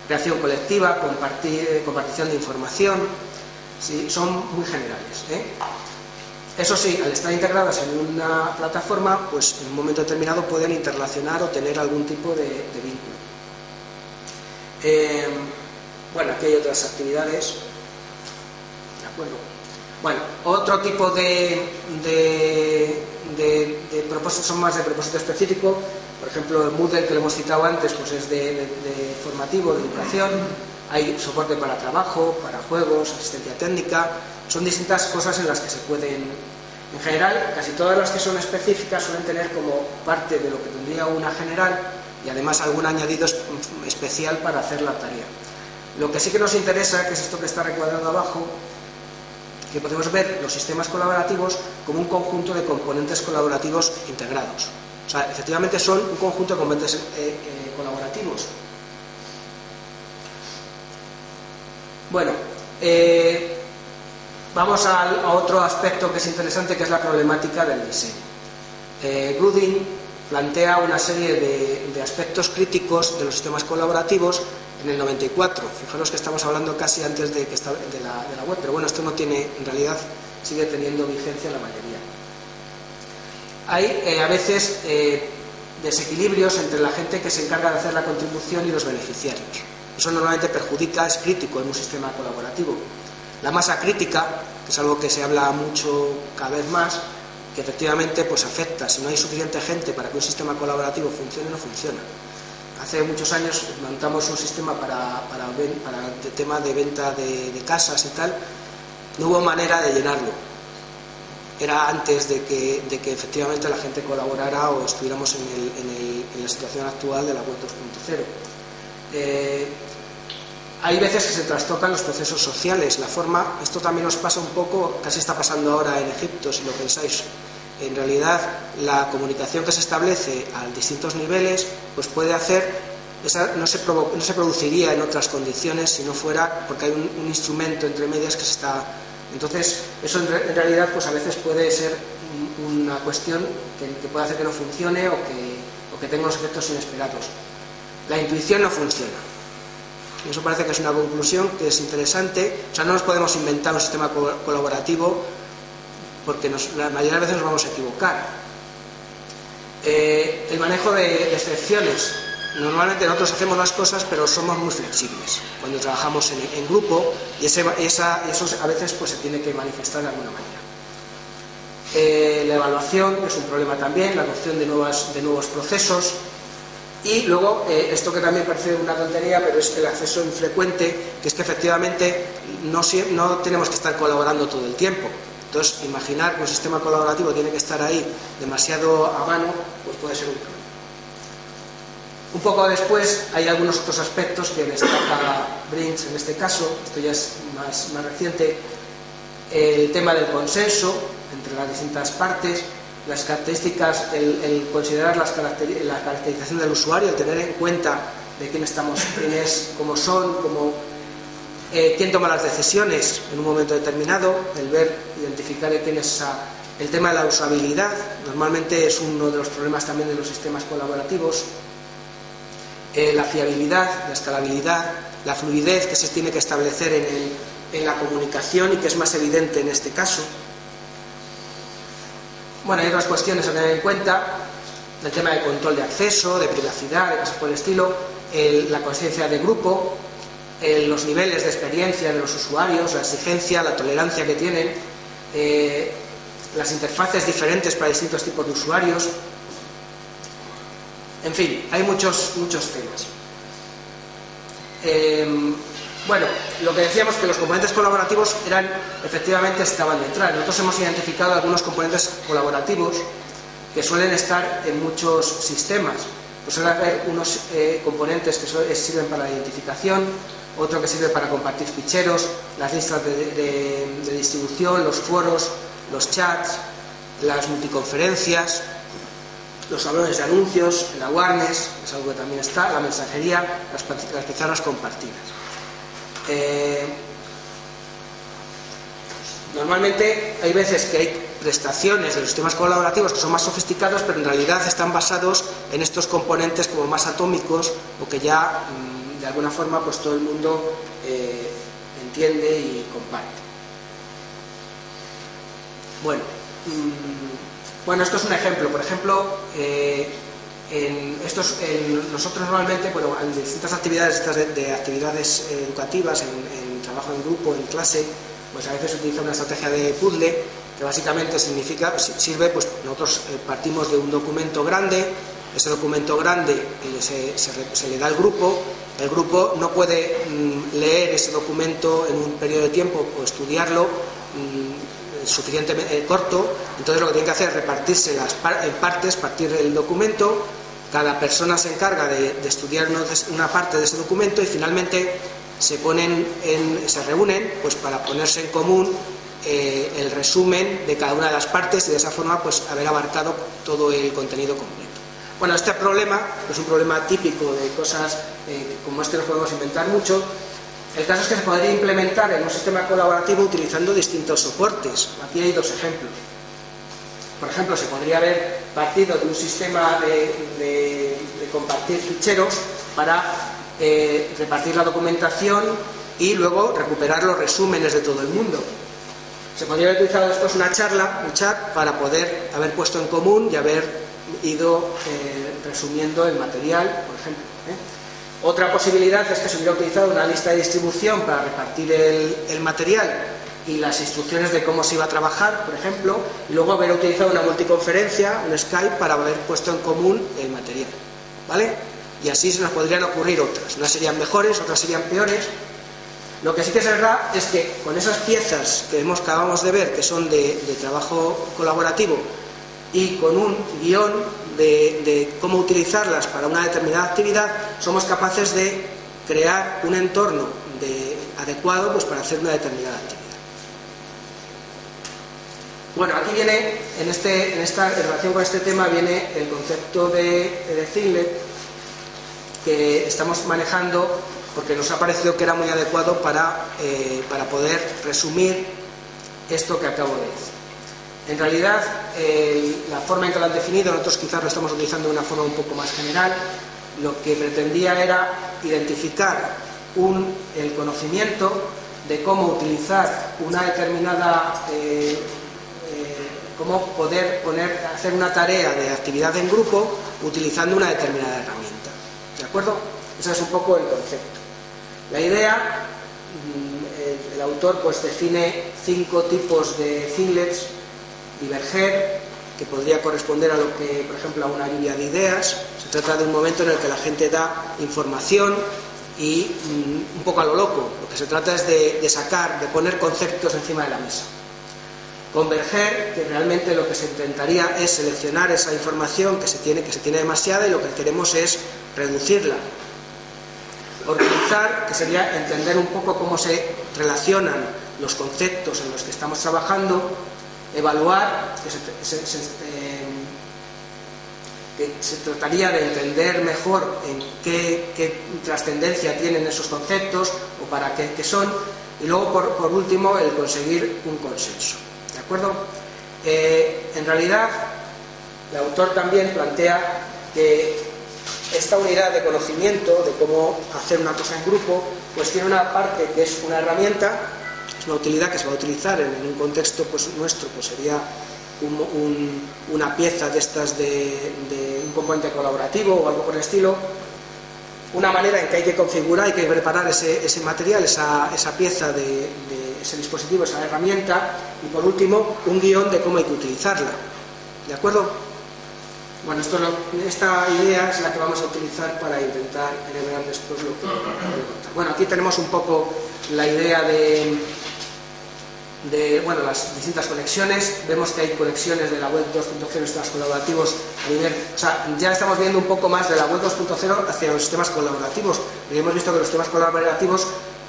S1: creación colectiva, compartición de información. Sí, son muy generales. Eso sí, al estar integradas en una plataforma, pues en un momento determinado pueden interrelacionar o tener algún tipo de vínculo. Bueno, aquí hay otras actividades. ¿De acuerdo? Bueno, otro tipo de propósitos son más de propósito específico. Por ejemplo, el Moodle que lo hemos citado antes, pues es de formativo, de educación. Hay soporte para trabajo, para juegos, asistencia técnica. Son distintas cosas en las que se pueden... En general, casi todas las que son específicas suelen tener como parte de lo que tendría una general y además algún añadido especial para hacer la tarea. Lo que sí que nos interesa, que es esto que está recuadrado abajo, que podemos ver los sistemas colaborativos como un conjunto de componentes colaborativos integrados. O sea, efectivamente son un conjunto de componentes colaborativos. Bueno, vamos a otro aspecto que es interesante, que es la problemática del diseño. Rudin plantea una serie de aspectos críticos de los sistemas colaborativos en el 94. Fijaros que estamos hablando casi antes de la web, pero bueno, esto no tiene, en realidad sigue teniendo vigencia en la mayoría. Hay a veces desequilibrios entre la gente que se encarga de hacer la contribución y los beneficiarios. Eso normalmente perjudica, es crítico en un sistema colaborativo. La masa crítica, que es algo que se habla mucho cada vez más, que efectivamente pues afecta. Si no hay suficiente gente para que un sistema colaborativo funcione, no funciona. Hace muchos años montamos un sistema para el tema de venta de casas y tal. No hubo manera de llenarlo. Era antes de que efectivamente la gente colaborara o estuviéramos en la situación actual de la web 2.0. Hay veces que se trastocan los procesos sociales, la forma, esto también nos pasa un poco, casi está pasando ahora en Egipto, si lo pensáis. En realidad, la comunicación que se establece a distintos niveles, pues puede hacer, no se produciría en otras condiciones si no fuera porque hay un instrumento entre medias que se está... Entonces, eso en realidad, pues a veces puede ser una cuestión que puede hacer que no funcione o que tenga unos efectos inesperados. La intuición no funciona. y eso parece que es una conclusión que es interesante. O sea, no nos podemos inventar un sistema colaborativo porque la mayoría de veces nos vamos a equivocar. El manejo de excepciones. Normalmente nosotros hacemos las cosas, pero somos muy flexibles cuando trabajamos en grupo, y eso a veces pues, se tiene que manifestar de alguna manera. La evaluación es un problema también, la adopción de nuevos procesos, y luego esto que también parece una tontería, pero es el acceso infrecuente, que es que efectivamente no tenemos que estar colaborando todo el tiempo. Entonces, imaginar que un sistema colaborativo tiene que estar ahí demasiado a mano, pues puede ser un problema. Un poco después hay algunos otros aspectos que destaca Brinks en este caso, esto ya es más reciente, el tema del consenso entre las distintas partes, las características, el considerar la caracterización del usuario, el tener en cuenta de quién es, cómo son, quién toma las decisiones en un momento determinado, el identificar quién es el tema de la usabilidad, normalmente es uno de los problemas también de los sistemas colaborativos. La fiabilidad, la escalabilidad, la fluidez que se tiene que establecer en la comunicación y que es más evidente en este caso. Bueno, hay otras cuestiones a tener en cuenta, el tema de control de acceso, de privacidad, de cosas por el estilo, la conciencia de grupo, los niveles de experiencia de los usuarios, la exigencia, la tolerancia que tienen, las interfaces diferentes para distintos tipos de usuarios. En fin, hay muchos temas. Bueno, lo que decíamos que los componentes colaborativos efectivamente estaban detrás. Nosotros hemos identificado algunos componentes colaborativos que suelen estar en muchos sistemas. Pues suele haber unos componentes que sirven para la identificación, otro que sirve para compartir ficheros, las listas de distribución, los foros, los chats, las multiconferencias, los salones de anuncios, el awareness, es algo que también está, la mensajería, las pizarras compartidas. Normalmente hay veces que hay prestaciones de los sistemas colaborativos que son más sofisticados, pero en realidad están basados en estos componentes como más atómicos, o que ya de alguna forma pues todo el mundo entiende y comparte. Bueno, esto es un ejemplo. Por ejemplo, nosotros normalmente, bueno, en distintas actividades de actividades educativas, en trabajo en grupo, en clase, pues a veces se utiliza una estrategia de puzzle que básicamente sirve, pues nosotros partimos de un documento grande, ese documento grande se le da al grupo, el grupo no puede leer ese documento en un periodo de tiempo o estudiarlo suficientemente corto, entonces lo que tiene que hacer es repartirse en partes, partir el documento, cada persona se encarga de estudiar una parte de ese documento y finalmente se reúnen pues para ponerse en común el resumen de cada una de las partes y de esa forma pues haber abarcado todo el contenido completo. Bueno, este problema es un problema típico de cosas como este, nos podemos inventar mucho. El caso es que se podría implementar en un sistema colaborativo utilizando distintos soportes. Aquí hay dos ejemplos. Por ejemplo, se podría haber partido de un sistema de compartir ficheros para repartir la documentación y luego recuperar los resúmenes de todo el mundo. Se podría haber utilizado después un chat, para poder haber puesto en común y haber ido resumiendo el material, por ejemplo. Otra posibilidad es que se hubiera utilizado una lista de distribución para repartir el material y las instrucciones de cómo se iba a trabajar, por ejemplo, y luego haber utilizado una multiconferencia, un Skype, para haber puesto en común el material, ¿vale? Y así se nos podrían ocurrir otras. Unas serían mejores, otras serían peores. Lo que sí que es verdad es que con esas piezas que acabamos de ver, que son de trabajo colaborativo, y con un guión de cómo utilizarlas para una determinada actividad, somos capaces de crear un entorno adecuado pues, para hacer una determinada actividad. Bueno, aquí viene, en relación con este tema, viene el concepto de Zinglet, que estamos manejando porque nos ha parecido que era muy adecuado para poder resumir esto que acabo de decir. En realidad, la forma en que lo han definido, nosotros quizás lo estamos utilizando de una forma un poco más general. Lo que pretendía era identificar el conocimiento de cómo utilizar una determinada, cómo poder hacer una tarea de actividad en grupo utilizando una determinada herramienta. ¿De acuerdo? Ese es un poco el concepto. La idea, el autor pues define 5 tipos de thinglets: diverger, que podría corresponder a lo que, por ejemplo, a una lluvia de ideas. Se trata de un momento en el que la gente da información y un poco a lo loco. Lo que se trata es de sacar, de poner conceptos encima de la mesa. Converger, que realmente lo que se intentaría es seleccionar esa información que se tiene demasiada, y lo que queremos es reducirla. Organizar, que sería entender un poco cómo se relacionan los conceptos en los que estamos trabajando. Evaluar, que se trataría de entender mejor en qué trascendencia tienen esos conceptos o para qué son. Y luego, por último, el conseguir un consenso. ¿De acuerdo? En realidad, el autor también plantea que esta unidad de conocimiento de cómo hacer una cosa en grupo, pues tiene una parte que es una herramienta, es una utilidad que se va a utilizar en un contexto pues nuestro, pues sería una pieza de estas de un componente colaborativo o algo por el estilo. Una manera en que hay que configurar, hay que preparar ese material, esa pieza de ese dispositivo, esa herramienta. Y por último, un guión de cómo hay que utilizarla. ¿De acuerdo? Bueno, esta idea es la que vamos a utilizar para intentar enhebrarles después lo que voy a contar. Bueno, aquí tenemos un poco la idea de las distintas conexiones. Vemos que hay conexiones de la web 2.0 sistemas colaborativos a nivel, o sea, ya estamos viendo un poco más de la web 2.0 hacia los sistemas colaborativos, y hemos visto que los sistemas colaborativos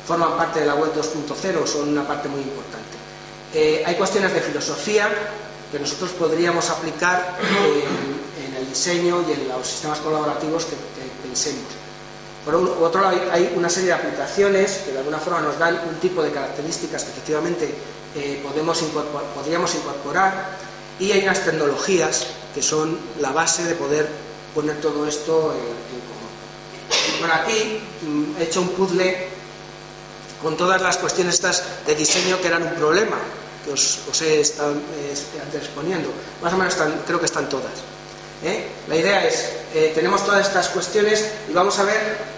S1: forman parte de la web 2.0, son una parte muy importante. Hay cuestiones de filosofía que nosotros podríamos aplicar en el diseño y en los sistemas colaborativos que pensemos. Por otro lado, hay una serie de aplicaciones que de alguna forma nos dan un tipo de características que efectivamente podríamos incorporar, y hay unas tecnologías que son la base de poder poner todo esto en común. Bueno, aquí he hecho un puzzle con todas las cuestiones estas de diseño que eran un problema, que os he estado antes exponiendo. Más o menos creo que están todas. La idea es, tenemos todas estas cuestiones y vamos a ver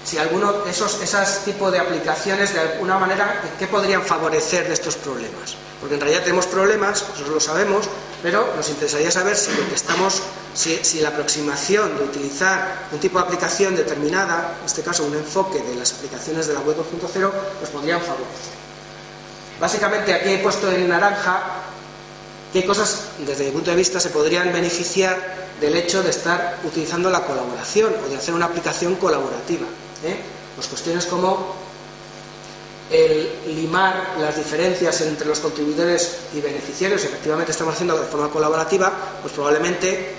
S1: si alguno de esos tipos de aplicaciones, de alguna manera, ¿qué podrían favorecer de estos problemas? Porque en realidad tenemos problemas, nosotros lo sabemos, pero nos interesaría saber si la aproximación de utilizar un tipo de aplicación determinada, en este caso un enfoque de las aplicaciones de la web 2.0, nos podrían favorecer. Básicamente aquí he puesto en naranja qué cosas, desde mi punto de vista, se podrían beneficiar del hecho de estar utilizando la colaboración o de hacer una aplicación colaborativa. Pues cuestiones como el limar las diferencias entre los contribuidores y beneficiarios. Si efectivamente estamos haciendo de forma colaborativa, pues probablemente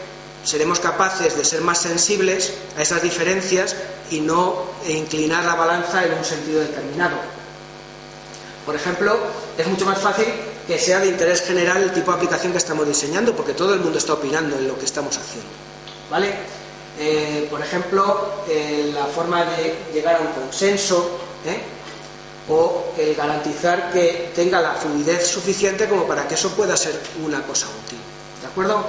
S1: seremos capaces de ser más sensibles a esas diferencias y no inclinar la balanza en un sentido determinado. Por ejemplo, es mucho más fácil que sea de interés general el tipo de aplicación que estamos diseñando, porque todo el mundo está opinando en lo que estamos haciendo, ¿vale? Por ejemplo, la forma de llegar a un consenso, o garantizar que tenga la fluidez suficiente como para que eso pueda ser una cosa útil, ¿de acuerdo?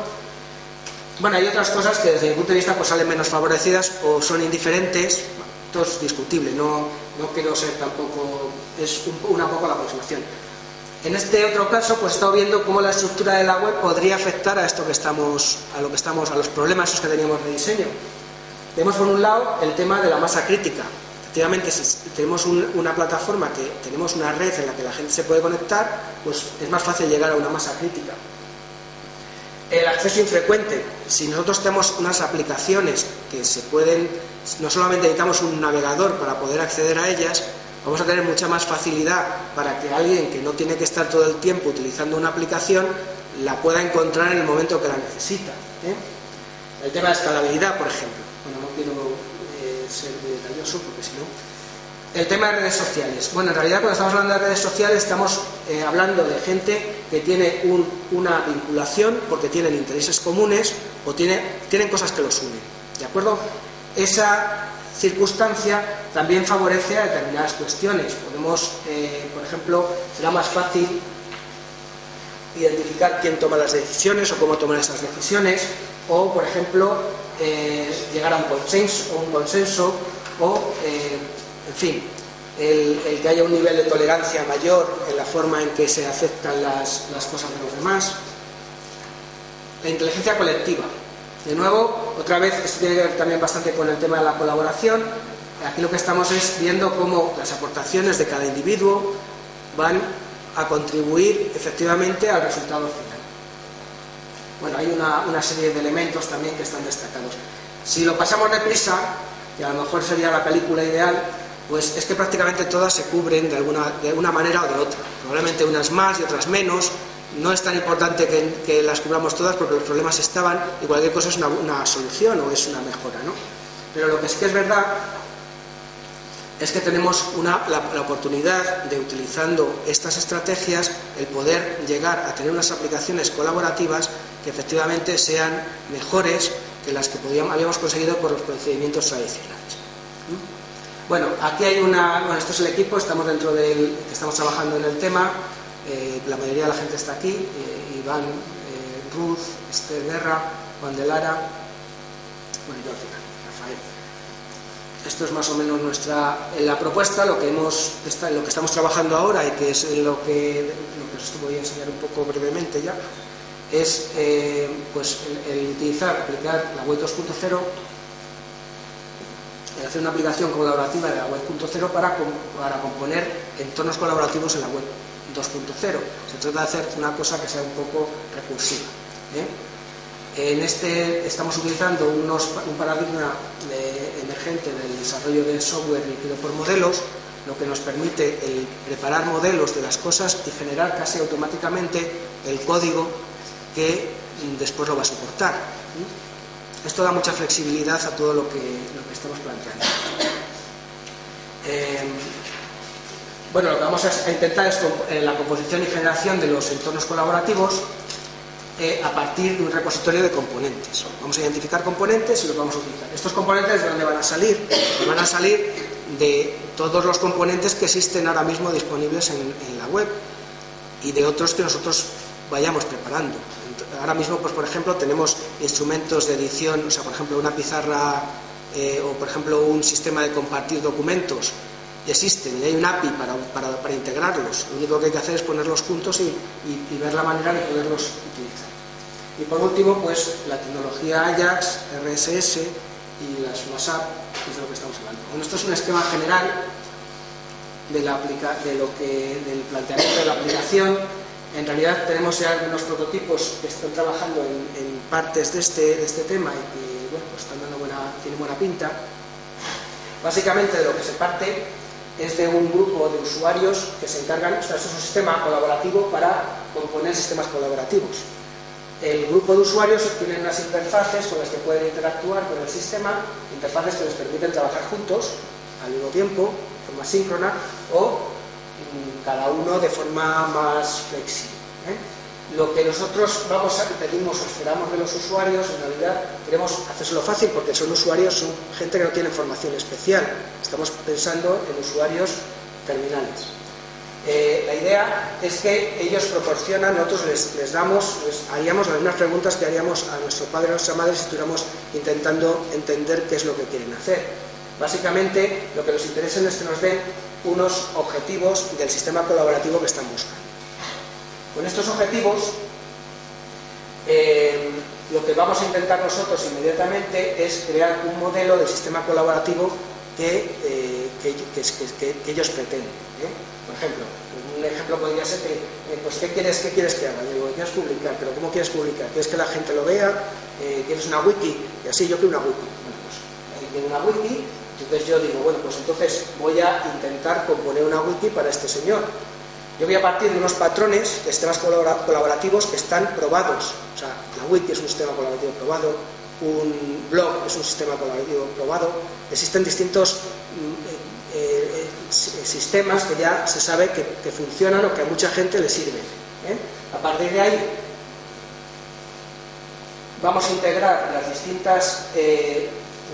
S1: Bueno, hay otras cosas que desde mi punto de vista pues salen menos favorecidas o son indiferentes. Esto es discutible, no quiero ser tampoco, es una poco la aproximación. En este otro caso, pues he estado viendo cómo la estructura de la web podría afectar a esto que a los problemas esos que teníamos de diseño. Tenemos por un lado el tema de la masa crítica. Efectivamente, si tenemos una plataforma que tenemos una red en la que la gente se puede conectar, pues es más fácil llegar a una masa crítica. El acceso infrecuente. Si nosotros tenemos unas aplicaciones que se pueden, no solamente necesitamos un navegador para poder acceder a ellas, vamos a tener mucha más facilidad para que alguien que no tiene que estar todo el tiempo utilizando una aplicación la pueda encontrar en el momento que la necesita. El tema de escalabilidad, por ejemplo. Bueno, no quiero ser muy detalloso porque si no... El tema de redes sociales. Bueno, en realidad cuando estamos hablando de redes sociales estamos hablando de gente que tiene una vinculación porque tienen intereses comunes o tienen cosas que los unen. ¿De acuerdo? Esa circunstancia también favorece a determinadas cuestiones. Podemos, por ejemplo, será más fácil identificar quién toma las decisiones o cómo toman esas decisiones, o, por ejemplo, llegar a un consenso o, en fin, el que haya un nivel de tolerancia mayor en la forma en que se aceptan las cosas de los demás. La inteligencia colectiva. De nuevo, otra vez, esto tiene que ver también bastante con el tema de la colaboración. Aquí lo que estamos es viendo cómo las aportaciones de cada individuo van a contribuir efectivamente al resultado final. Bueno, hay una serie de elementos también que están destacados. Si lo pasamos deprisa, que a lo mejor sería la película ideal, pues es que prácticamente todas se cubren de alguna manera o de otra. Probablemente unas más y otras menos. No es tan importante que las cubramos todas porque los problemas estaban y cualquier cosa es una solución o es una mejora, ¿no? Pero lo que sí que es verdad es que tenemos la oportunidad de, utilizando estas estrategias, el poder llegar a tener unas aplicaciones colaborativas que efectivamente sean mejores que las que habíamos conseguido por los procedimientos tradicionales. Bueno, aquí hay esto es el equipo, estamos estamos trabajando en el tema. La mayoría de la gente está aquí, Iván, Ruth, Esther Guerra, Juan de Lara, bueno, yo al final, Rafael. Esto es más o menos la propuesta, lo que estamos trabajando ahora y que es lo que os voy a enseñar un poco brevemente ya, es pues el aplicar la web 2.0, el hacer una aplicación colaborativa de la web 2.0 para componer entornos colaborativos en la web 2.0. Se trata de hacer una cosa que sea un poco recursiva. En estamos utilizando un paradigma emergente del desarrollo de software dirigido por modelos, lo que nos permite preparar modelos de las cosas y generar casi automáticamente el código que después lo va a soportar. Esto da mucha flexibilidad a todo lo que estamos planteando. Bueno, lo que vamos a intentar es la composición y generación de los entornos colaborativos a partir de un repositorio de componentes. Vamos a identificar componentes y los vamos a utilizar. ¿Estos componentes de dónde van a salir? Pues van a salir de todos los componentes que existen ahora mismo disponibles en la web y de otros que nosotros vayamos preparando. Ahora mismo, pues por ejemplo, tenemos instrumentos de edición, o sea, por ejemplo, una pizarra o por ejemplo un sistema de compartir documentos. Existen y hay un API para integrarlos. Lo único que hay que hacer es ponerlos juntos y ver la manera de poderlos utilizar. Y por último, pues la tecnología Ajax, RSS y las WhatsApp, que es de lo que estamos hablando. Bueno, esto es un esquema general del planteamiento de la aplicación. En realidad tenemos ya algunos prototipos que están trabajando en partes de este tema y que bueno, pues tienen buena pinta. Básicamente de lo que se parte es de un grupo de usuarios que se encargan, esto es un sistema colaborativo para componer sistemas colaborativos. El grupo de usuarios tienen unas interfaces con las que pueden interactuar con el sistema, interfaces que les permiten trabajar juntos al mismo tiempo, de forma síncrona, o cada uno de forma más flexible. Lo que nosotros pedimos o esperamos de los usuarios, en realidad queremos hacérselo fácil porque son usuarios, son gente que no tiene formación especial. Estamos pensando en usuarios terminales. La idea es que ellos proporcionan, nosotros haríamos las mismas preguntas que haríamos a nuestro padre o a nuestra madre si estuviéramos intentando entender qué es lo que quieren hacer. Básicamente, lo que nos interesa es que nos den unos objetivos del sistema colaborativo que están buscando. Con estos objetivos, lo que vamos a intentar nosotros inmediatamente es crear un modelo de sistema colaborativo que ellos pretenden. Por ejemplo, un ejemplo podría ser que, pues, ¿qué quieres que haga? Yo digo, quieres publicar, pero ¿cómo quieres publicar? ¿Quieres que la gente lo vea? ¿Quieres una wiki? Y así, yo quiero una wiki. Bueno, pues, quiero una wiki, entonces yo digo, bueno, pues entonces voy a intentar componer una wiki para este señor. Yo voy a partir de unos patrones de sistemas colaborativos que están probados. O sea, la wiki es un sistema colaborativo probado, un blog es un sistema colaborativo probado. Existen distintos sistemas que ya se sabe que funcionan o que a mucha gente le sirven. A partir de ahí vamos a integrar las distintas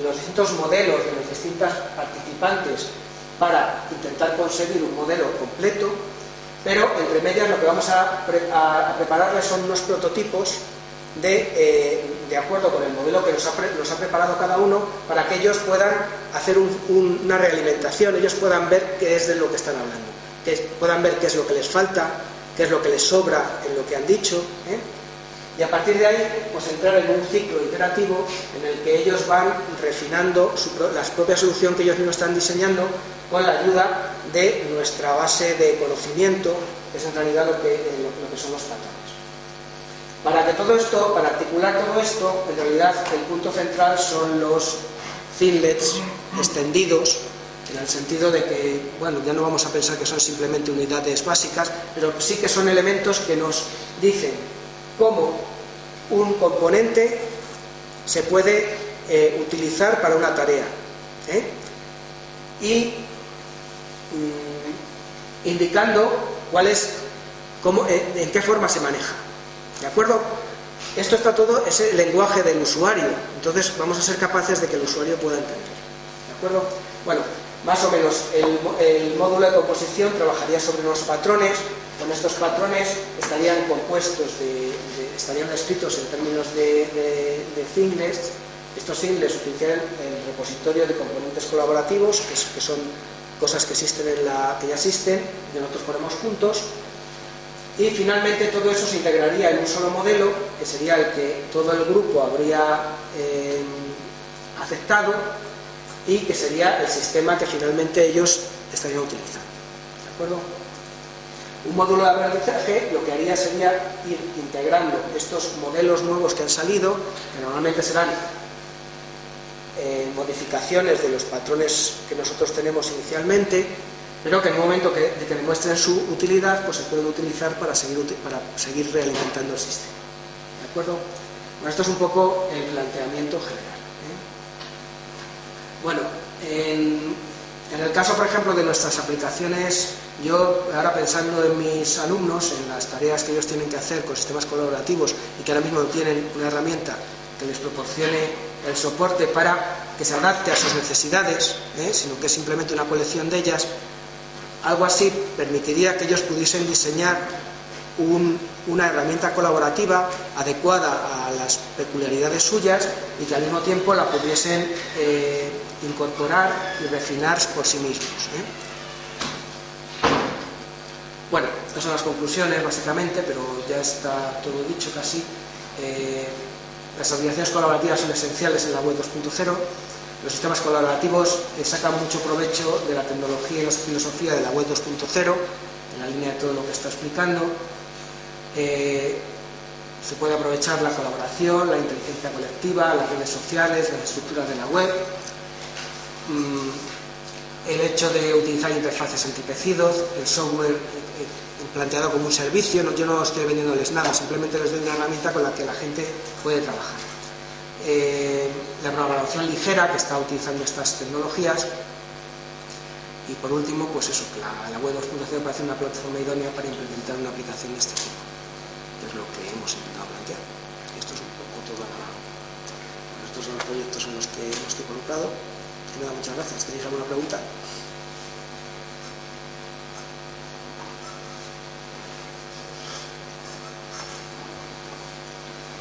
S1: los distintos modelos de los distintos participantes para intentar conseguir un modelo completo, pero entre medias lo que vamos a prepararles son unos prototipos de acuerdo con el modelo que nos ha preparado cada uno, para que ellos puedan hacer una realimentación, ellos puedan ver qué es de lo que están hablando, que puedan ver qué es lo que les falta, qué es lo que les sobra en lo que han dicho, y a partir de ahí pues entrar en un ciclo iterativo en el que ellos van refinando la propia solución que ellos mismos están diseñando con la ayuda de nuestra base de conocimiento, que es en realidad lo que son los patrones. Para articular todo esto, en realidad el punto central son los thinlets extendidos, en el sentido de que, bueno, ya no vamos a pensar que son simplemente unidades básicas, pero sí que son elementos que nos dicen cómo un componente se puede utilizar para una tarea, y indicando en qué forma se maneja. ¿De acuerdo? Esto está todo, es el lenguaje del usuario, entonces vamos a ser capaces de que el usuario pueda entender. ¿De acuerdo? Bueno, más o menos el módulo de composición trabajaría sobre unos patrones. Con estos patrones estarían compuestos estarían descritos en términos de thinlets. Estos thinlets utilizarán el repositorio de componentes colaborativos, que son cosas que existen que ya existen, y nosotros ponemos juntos. Y finalmente todo eso se integraría en un solo modelo, que sería el que todo el grupo habría aceptado, y que sería el sistema que finalmente ellos estarían utilizando. ¿De acuerdo? Un módulo de aprendizaje lo que haría sería ir integrando estos modelos nuevos que han salido, que normalmente serán modificaciones de los patrones que nosotros tenemos inicialmente, pero que en el momento de que demuestren su utilidad, pues se pueden utilizar para seguir realimentando el sistema. ¿De acuerdo? Bueno, esto es un poco el planteamiento general. Bueno, en el caso, por ejemplo, de nuestras aplicaciones, yo ahora pensando en mis alumnos, en las tareas que ellos tienen que hacer con sistemas colaborativos y que ahora mismo no tienen una herramienta que les proporcione el soporte para que se adapte a sus necesidades, sino que es simplemente una colección de ellas, algo así permitiría que ellos pudiesen diseñar una herramienta colaborativa adecuada a las peculiaridades suyas y que al mismo tiempo la pudiesen incorporar y refinar por sí mismos. Bueno, estas son las conclusiones básicamente, pero ya está todo dicho casi. Las aplicaciones colaborativas son esenciales en la web 2.0. Los sistemas colaborativos sacan mucho provecho de la tecnología y la filosofía de la web 2.0, en la línea de todo lo que está explicando. Se puede aprovechar la colaboración, la inteligencia colectiva, las redes sociales, las estructuras de la web, el hecho de utilizar interfaces antipecidos, el software planteado como un servicio. Yo no estoy vendiéndoles nada, simplemente les doy una herramienta con la que la gente puede trabajar. La programación ligera, que está utilizando estas tecnologías. Y por último, pues eso, la web 2.0 parece una plataforma idónea para implementar una aplicación de este tipo, que es lo que hemos intentado plantear. Y esto es un poco todo. Estos son los proyectos en los que estoy involucrado. Y nada, muchas gracias. ¿Tenéis alguna pregunta?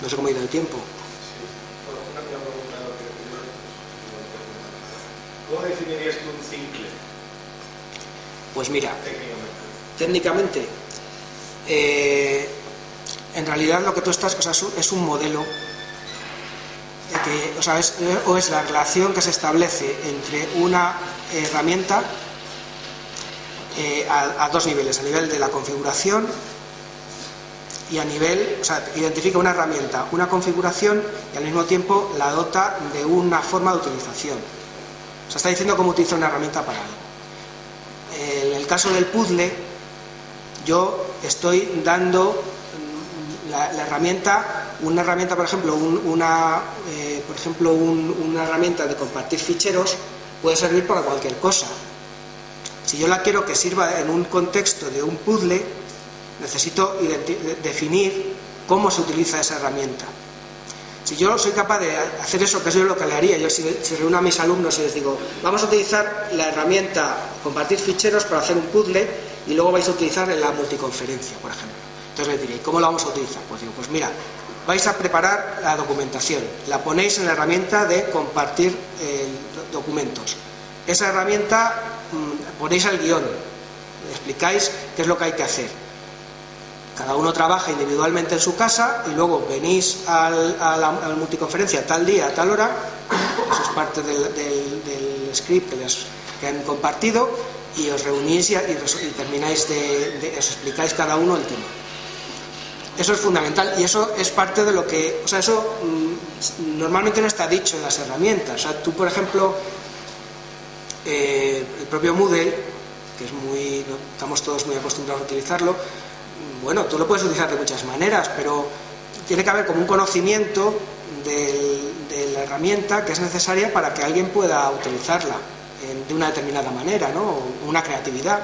S1: No sé cómo ha ido el tiempo.
S3: ¿Cómo definirías tú un thinklet?
S1: Pues mira, técnicamente, en realidad lo que tú estás, es un modelo es la relación que se establece entre una herramienta a dos niveles, a nivel de la configuración y a nivel, identifica una herramienta, una configuración y al mismo tiempo la dota de una forma de utilización. Está diciendo cómo utilizar una herramienta para algo. En el caso del puzzle, yo estoy dando la herramienta, una herramienta, por ejemplo, una herramienta de compartir ficheros puede servir para cualquier cosa. Si yo la quiero que sirva en un contexto de un puzzle, necesito definir cómo se utiliza esa herramienta. Si yo soy capaz de hacer eso, que es lo que le haría, yo si reúno a mis alumnos y les digo, vamos a utilizar la herramienta compartir ficheros para hacer un puzzle y luego vais a utilizar la multiconferencia, por ejemplo. Entonces les diré, ¿cómo la vamos a utilizar? Pues digo, pues mira, vais a preparar la documentación, la ponéis en la herramienta de compartir documentos. Esa herramienta ponéis el guión, explicáis qué es lo que hay que hacer. Cada uno trabaja individualmente en su casa y luego venís a la multiconferencia tal día, a tal hora, eso es parte del script que han compartido, y os reunís y termináis os explicáis cada uno el tema. Eso es fundamental y eso es parte de lo que, o sea, eso normalmente no está dicho en las herramientas. O sea, tú, por ejemplo, el propio Moodle, que estamos todos muy acostumbrados a utilizarlo, bueno, tú lo puedes utilizar de muchas maneras, pero tiene que haber como un conocimiento de la herramienta que es necesaria para que alguien pueda utilizarla de una determinada manera, ¿no? Una creatividad.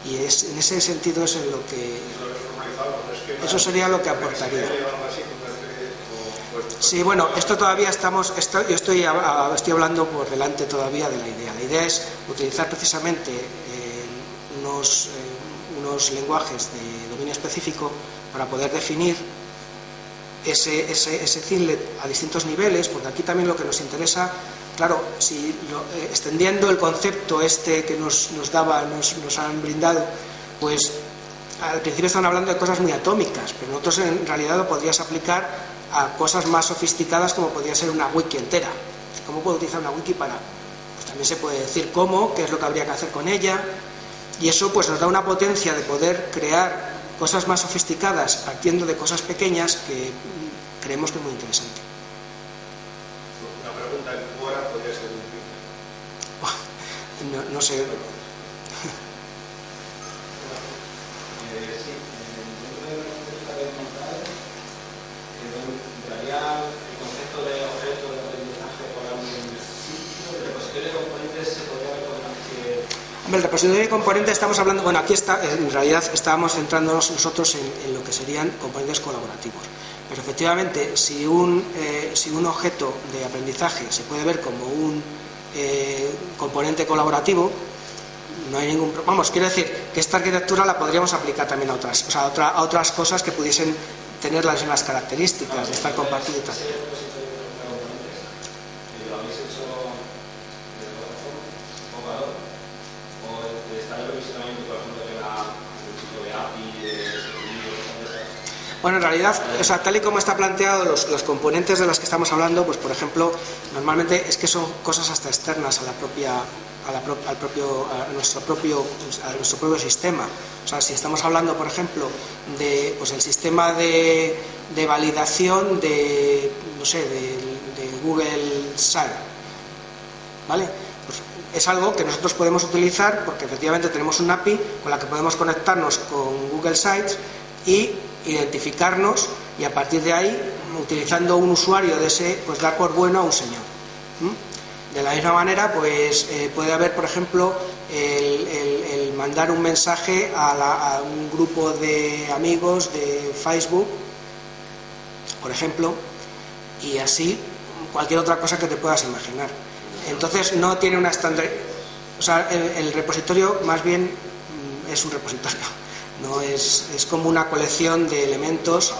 S1: Y en ese sentido es en lo que... Eso sería lo que aportaría. Sí, bueno, esto todavía yo estoy hablando por delante todavía de la idea. La idea es utilizar precisamente unos lenguajes de dominio específico para poder definir ese Zinlet a distintos niveles, porque aquí también lo que nos interesa, claro, si extendiendo el concepto que nos han brindado, pues al principio están hablando de cosas muy atómicas, pero nosotros en realidad lo podrías aplicar a cosas más sofisticadas, como podría ser una wiki entera. ¿Cómo puedo utilizar una wiki para...? Pues también se puede decir cómo, qué es lo que habría que hacer con ella, y eso pues nos da una potencia de poder crear cosas más sofisticadas partiendo de cosas pequeñas que creemos que es muy interesante.
S3: Una pregunta, ¿en Quora podría ser útil?
S1: No sé...
S4: El concepto de objeto de aprendizaje por algún sitio, el repositorio de componentes se podría reconocer.
S1: Hombre, el repositorio de componentes estamos hablando, bueno, aquí en realidad estábamos centrándonos nosotros en lo que serían componentes colaborativos. Pero efectivamente, si un objeto de aprendizaje se puede ver como un componente colaborativo, no hay ningún problema. Vamos, quiero decir que esta arquitectura la podríamos aplicar también a otras cosas que pudiesen tener las mismas características de estar compartido y tal. Bueno, en realidad, o sea, tal y como está planteado, los componentes de las que estamos hablando, pues por ejemplo, normalmente es que son cosas hasta externas a nuestro propio sistema. O sea, si estamos hablando, por ejemplo, de el sistema de validación de Google Site, ¿vale? Pues es algo que nosotros podemos utilizar porque efectivamente tenemos un API con la que podemos conectarnos con Google Sites y identificarnos, y a partir de ahí, utilizando un usuario de ese, pues dar por bueno a un señor. De la misma manera, pues puede haber, por ejemplo, el mandar un mensaje a un grupo de amigos de Facebook, por ejemplo, y así cualquier otra cosa que te puedas imaginar. Entonces no tiene una estándar, o sea, el repositorio más bien es un repositorio, no es como una colección de elementos